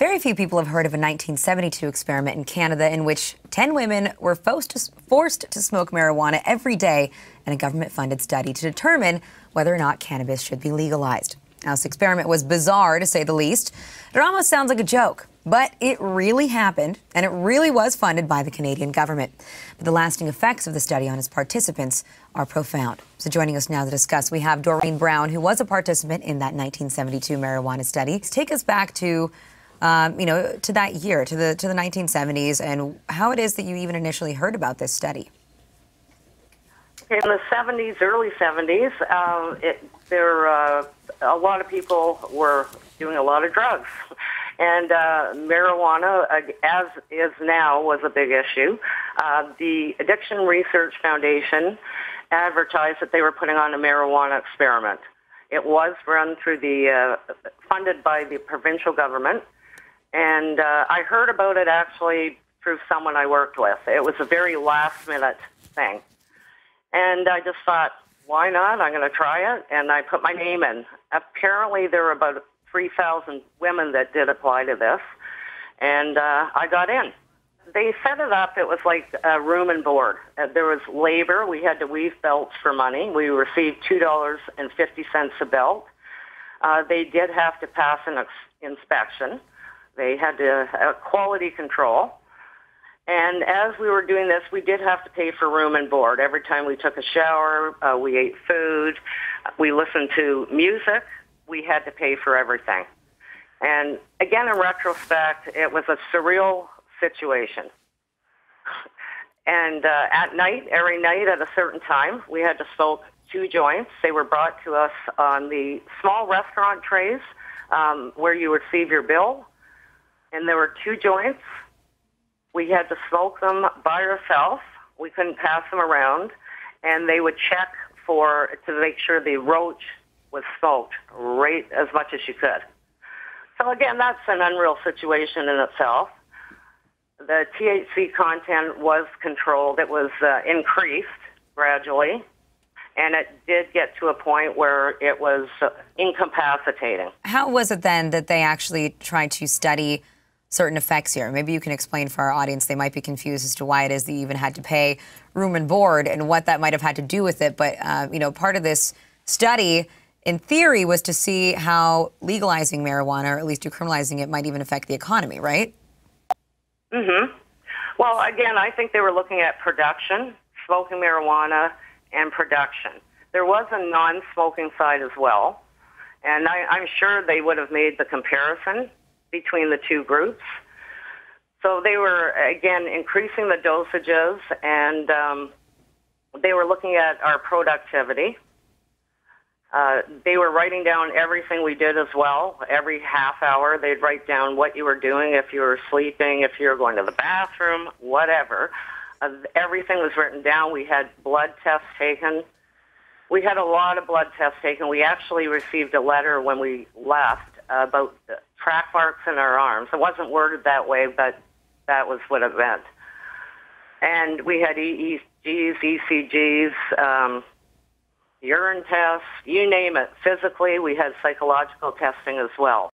Very few people have heard of a 1972 experiment in Canada in which 10 women were forced to smoke marijuana every day in a government-funded study to determine whether or not cannabis should be legalized. Now, this experiment was bizarre, to say the least. It almost sounds like a joke, but it really happened, and it really was funded by the Canadian government. But the lasting effects of the study on its participants are profound. So joining us now to discuss, we have Doreen Brown, who was a participant in that 1972 marijuana study. Take us back to to that year, to the 1970s, and how it is that you even initially heard about this study. In the 70s, early 70s, a lot of people were doing a lot of drugs. And marijuana, as is now, was a big issue. The Addiction Research Foundation advertised that they were putting on a marijuana experiment. It was run through funded by the provincial government. And I heard about it actually through someone I worked with. It was a very last-minute thing. And I just thought, why not? I'm going to try it. And I put my name in. Apparently, there were about 3,000 women that did apply to this. And I got in. They set it up. It was like room and board. There was labor. We had to weave belts for money. We received $2.50 a belt. They did have to pass an inspection. They had to quality control. And as we were doing this, we did have to pay for room and board. Every time we took a shower, we ate food, we listened to music, we had to pay for everything. And again, in retrospect, it was a surreal situation. And at night, every night at a certain time, we had to smoke 2 joints. They were brought to us on the small restaurant trays where you receive your bill. And there were 2 joints. We had to smoke them by ourselves. We couldn't pass them around. And they would check to make sure the roach was smoked right as much as you could. So again, that's an unreal situation in itself. The THC content was controlled. It was increased gradually. And it did get to a point where it was incapacitating. How was it then that they actually tried to study certain effects here? Maybe you can explain for our audience. They might be confused as to why it is that you even had to pay room and board and what that might have had to do with it. But, part of this study, in theory, was to see how legalizing marijuana, or at least decriminalizing it, might even affect the economy, right? Mm-hmm. Well, again, I think they were looking at production, smoking marijuana, and production. There was a non-smoking side as well. And I'm sure they would have made the comparison between the 2 groups. So they were, again, increasing the dosages, and they were looking at our productivity. They were writing down everything we did as well. Every half hour, they'd write down what you were doing, if you were sleeping, if you were going to the bathroom, whatever. Everything was written down. We had blood tests taken. We had a lot of blood tests taken. We actually received a letter when we left about the track marks in our arms. It wasn't worded that way, but that was what it meant. And we had EEGs, ECGs, urine tests, you name it. Physically, we had psychological testing as well.